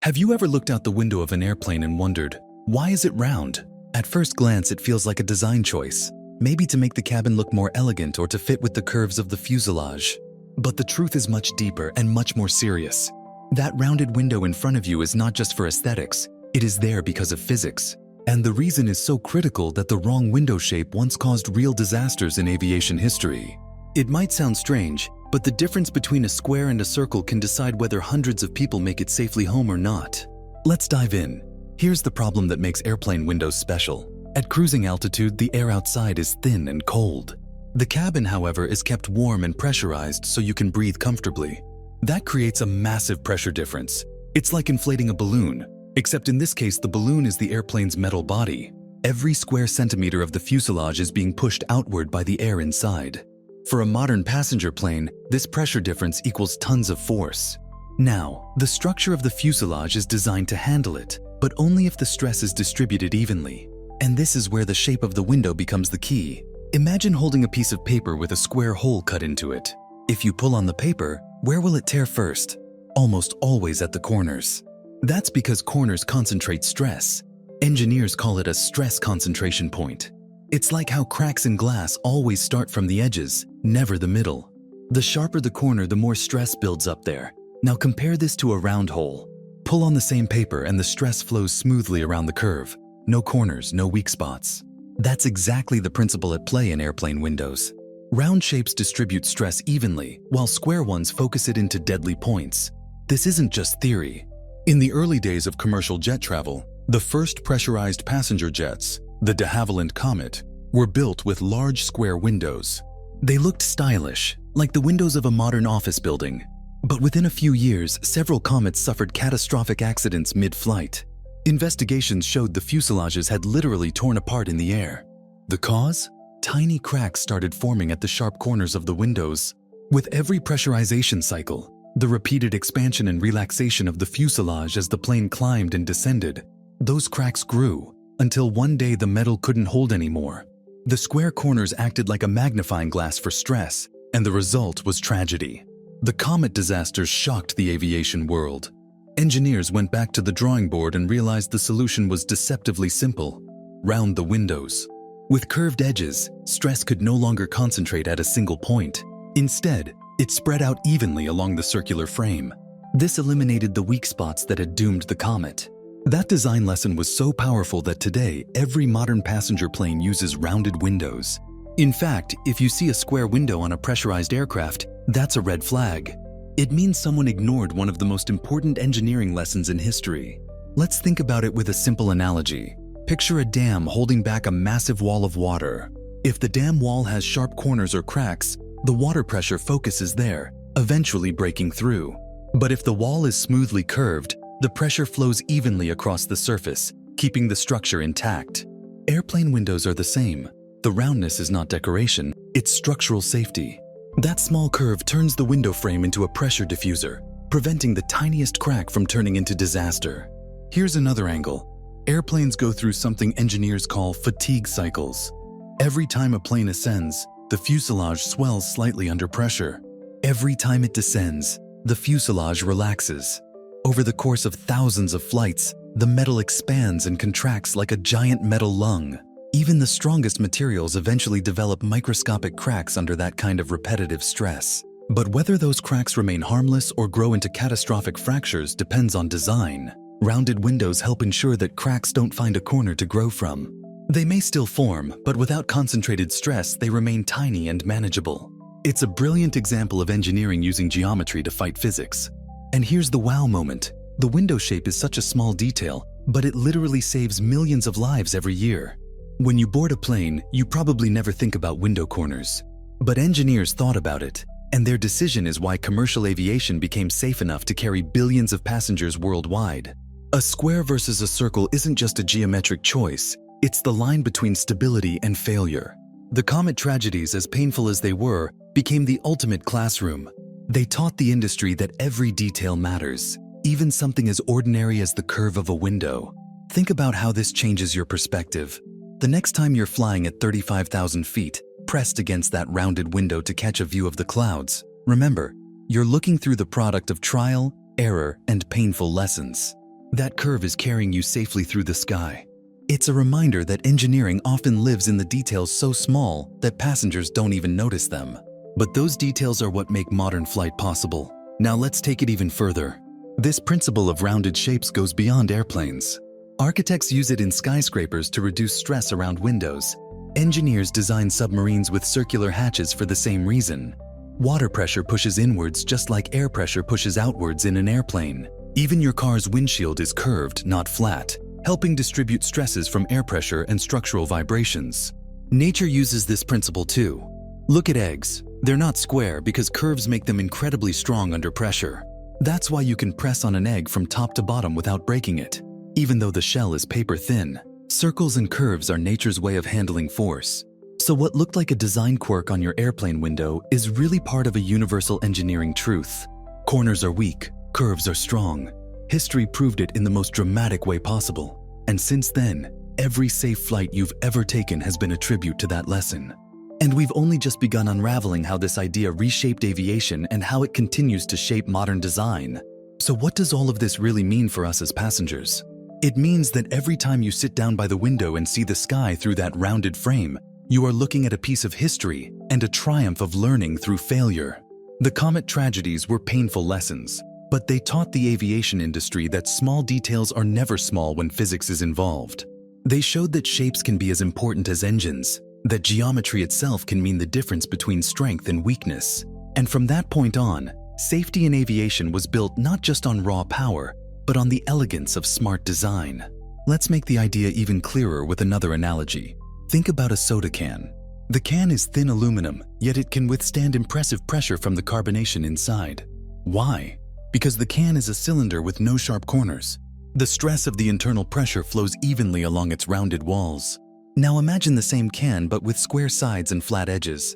Have you ever looked out the window of an airplane and wondered, why is it round? At first glance, it feels like a design choice, maybe to make the cabin look more elegant or to fit with the curves of the fuselage. But the truth is much deeper and much more serious. That rounded window in front of you is not just for aesthetics, it is there because of physics. And the reason is so critical that the wrong window shape once caused real disasters in aviation history. It might sound strange, but the difference between a square and a circle can decide whether hundreds of people make it safely home or not. Let's dive in. Here's the problem that makes airplane windows special. At cruising altitude, the air outside is thin and cold. The cabin, however, is kept warm and pressurized so you can breathe comfortably. That creates a massive pressure difference. It's like inflating a balloon, except in this case, the balloon is the airplane's metal body. Every square centimeter of the fuselage is being pushed outward by the air inside. For a modern passenger plane, this pressure difference equals tons of force. Now, the structure of the fuselage is designed to handle it, but only if the stress is distributed evenly. And this is where the shape of the window becomes the key. Imagine holding a piece of paper with a square hole cut into it. If you pull on the paper, where will it tear first? Almost always at the corners. That's because corners concentrate stress. Engineers call it a stress concentration point. It's like how cracks in glass always start from the edges, never the middle. The sharper the corner, the more stress builds up there. Now compare this to a round hole. Pull on the same paper and the stress flows smoothly around the curve. No corners, no weak spots. That's exactly the principle at play in airplane windows. Round shapes distribute stress evenly, while square ones focus it into deadly points. This isn't just theory. In the early days of commercial jet travel, the first pressurized passenger jets, the de Havilland Comet, were built with large square windows. They looked stylish, like the windows of a modern office building. But within a few years, several Comets suffered catastrophic accidents mid-flight. Investigations showed the fuselages had literally torn apart in the air. The cause? Tiny cracks started forming at the sharp corners of the windows. With every pressurization cycle, the repeated expansion and relaxation of the fuselage as the plane climbed and descended, those cracks grew, until one day the metal couldn't hold anymore. The square corners acted like a magnifying glass for stress, and the result was tragedy. The Comet Disasters shocked the aviation world. Engineers went back to the drawing board and realized the solution was deceptively simple: round the windows. With curved edges, stress could no longer concentrate at a single point. Instead, it spread out evenly along the circular frame. This eliminated the weak spots that had doomed the Comet. That design lesson was so powerful that today, every modern passenger plane uses rounded windows. In fact, if you see a square window on a pressurized aircraft, that's a red flag. It means someone ignored one of the most important engineering lessons in history. Let's think about it with a simple analogy. Picture a dam holding back a massive wall of water. If the dam wall has sharp corners or cracks, the water pressure focuses there, eventually breaking through. But if the wall is smoothly curved, the pressure flows evenly across the surface, keeping the structure intact. Airplane windows are the same. The roundness is not decoration, it's structural safety. That small curve turns the window frame into a pressure diffuser, preventing the tiniest crack from turning into disaster. Here's another angle. Airplanes go through something engineers call fatigue cycles. Every time a plane ascends, the fuselage swells slightly under pressure. Every time it descends, the fuselage relaxes. Over the course of thousands of flights, the metal expands and contracts like a giant metal lung. Even the strongest materials eventually develop microscopic cracks under that kind of repetitive stress. But whether those cracks remain harmless or grow into catastrophic fractures depends on design. Rounded windows help ensure that cracks don't find a corner to grow from. They may still form, but without concentrated stress, they remain tiny and manageable. It's a brilliant example of engineering using geometry to fight physics. And here's the wow moment. The window shape is such a small detail, but it literally saves millions of lives every year. When you board a plane, you probably never think about window corners. But engineers thought about it, and their decision is why commercial aviation became safe enough to carry billions of passengers worldwide. A square versus a circle isn't just a geometric choice, it's the line between stability and failure. The Comet tragedies, as painful as they were, became the ultimate classroom. They taught the industry that every detail matters, even something as ordinary as the curve of a window. Think about how this changes your perspective. The next time you're flying at 35,000 feet, pressed against that rounded window to catch a view of the clouds, remember, you're looking through the product of trial, error, and painful lessons. That curve is carrying you safely through the sky. It's a reminder that engineering often lives in the details so small that passengers don't even notice them. But those details are what make modern flight possible. Now let's take it even further. This principle of rounded shapes goes beyond airplanes. Architects use it in skyscrapers to reduce stress around windows. Engineers design submarines with circular hatches for the same reason. Water pressure pushes inwards just like air pressure pushes outwards in an airplane. Even your car's windshield is curved, not flat, helping distribute stresses from air pressure and structural vibrations. Nature uses this principle too. Look at eggs. They're not square because curves make them incredibly strong under pressure. That's why you can press on an egg from top to bottom without breaking it. Even though the shell is paper thin, circles and curves are nature's way of handling force. So what looked like a design quirk on your airplane window is really part of a universal engineering truth. Corners are weak, curves are strong. History proved it in the most dramatic way possible. And since then, every safe flight you've ever taken has been a tribute to that lesson. And we've only just begun unraveling how this idea reshaped aviation and how it continues to shape modern design. So what does all of this really mean for us as passengers? It means that every time you sit down by the window and see the sky through that rounded frame, you are looking at a piece of history and a triumph of learning through failure. The Comet tragedies were painful lessons, but they taught the aviation industry that small details are never small when physics is involved. They showed that shapes can be as important as engines, that geometry itself can mean the difference between strength and weakness. And from that point on, safety in aviation was built not just on raw power, but on the elegance of smart design. Let's make the idea even clearer with another analogy. Think about a soda can. The can is thin aluminum, yet it can withstand impressive pressure from the carbonation inside. Why? Because the can is a cylinder with no sharp corners. The stress of the internal pressure flows evenly along its rounded walls. Now imagine the same can but with square sides and flat edges.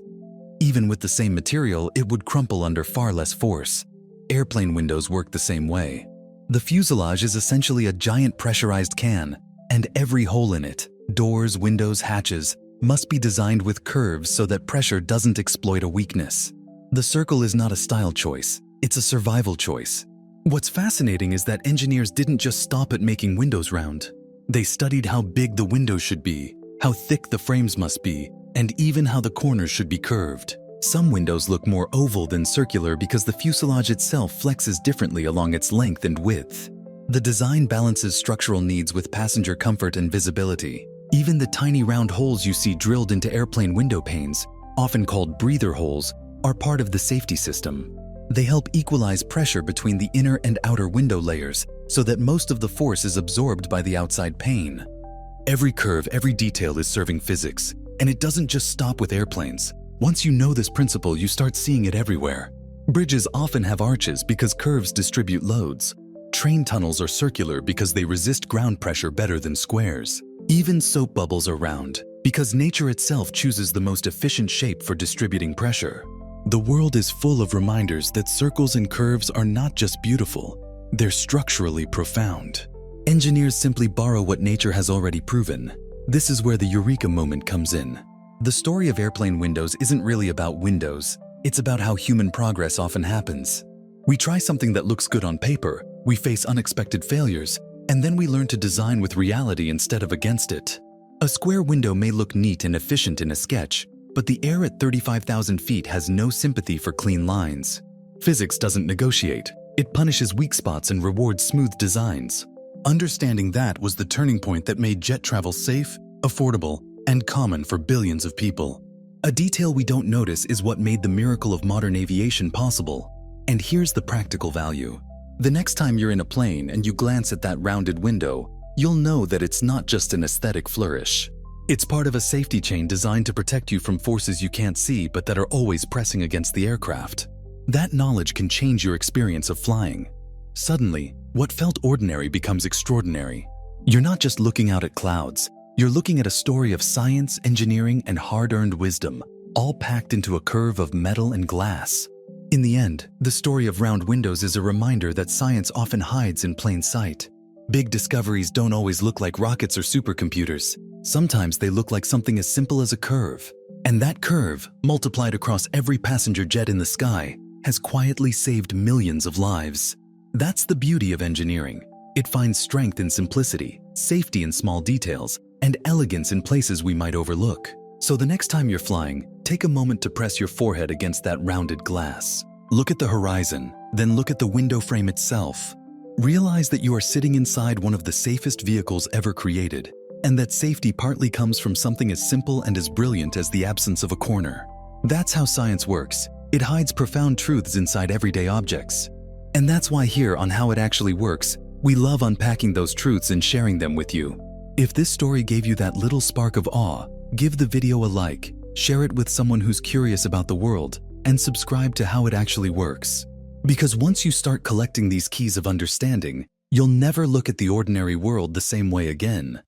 Even with the same material, it would crumple under far less force. Airplane windows work the same way. The fuselage is essentially a giant pressurized can, and every hole in it, doors, windows, hatches, must be designed with curves so that pressure doesn't exploit a weakness. The circle is not a style choice, it's a survival choice. What's fascinating is that engineers didn't just stop at making windows round. They studied how big the windows should be, how thick the frames must be, and even how the corners should be curved. Some windows look more oval than circular because the fuselage itself flexes differently along its length and width. The design balances structural needs with passenger comfort and visibility. Even the tiny round holes you see drilled into airplane window panes, often called breather holes, are part of the safety system. They help equalize pressure between the inner and outer window layers so that most of the force is absorbed by the outside pane. Every curve, every detail is serving physics, and it doesn't just stop with airplanes. Once you know this principle, you start seeing it everywhere. Bridges often have arches because curves distribute loads. Train tunnels are circular because they resist ground pressure better than squares. Even soap bubbles are round because nature itself chooses the most efficient shape for distributing pressure. The world is full of reminders that circles and curves are not just beautiful, they're structurally profound. Engineers simply borrow what nature has already proven. This is where the eureka moment comes in. The story of airplane windows isn't really about windows, it's about how human progress often happens. We try something that looks good on paper, we face unexpected failures, and then we learn to design with reality instead of against it. A square window may look neat and efficient in a sketch, but the air at 35,000 feet has no sympathy for clean lines. Physics doesn't negotiate, it punishes weak spots and rewards smooth designs. Understanding that was the turning point that made jet travel safe, affordable, and common for billions of people. A detail we don't notice is what made the miracle of modern aviation possible. And here's the practical value. The next time you're in a plane and you glance at that rounded window, you'll know that it's not just an aesthetic flourish. It's part of a safety chain designed to protect you from forces you can't see but that are always pressing against the aircraft. That knowledge can change your experience of flying. Suddenly, what felt ordinary becomes extraordinary. You're not just looking out at clouds, you're looking at a story of science, engineering, and hard-earned wisdom, all packed into a curve of metal and glass. In the end, the story of round windows is a reminder that science often hides in plain sight. Big discoveries don't always look like rockets or supercomputers. Sometimes they look like something as simple as a curve. And that curve, multiplied across every passenger jet in the sky, has quietly saved millions of lives. That's the beauty of engineering. It finds strength in simplicity, safety in small details, and elegance in places we might overlook. So the next time you're flying, take a moment to press your forehead against that rounded glass. Look at the horizon, then look at the window frame itself. Realize that you are sitting inside one of the safest vehicles ever created, and that safety partly comes from something as simple and as brilliant as the absence of a corner. That's how science works. It hides profound truths inside everyday objects. And that's why here on How It Actually Works, we love unpacking those truths and sharing them with you. If this story gave you that little spark of awe, give the video a like, share it with someone who's curious about the world, and subscribe to How It Actually Works. Because once you start collecting these keys of understanding, you'll never look at the ordinary world the same way again.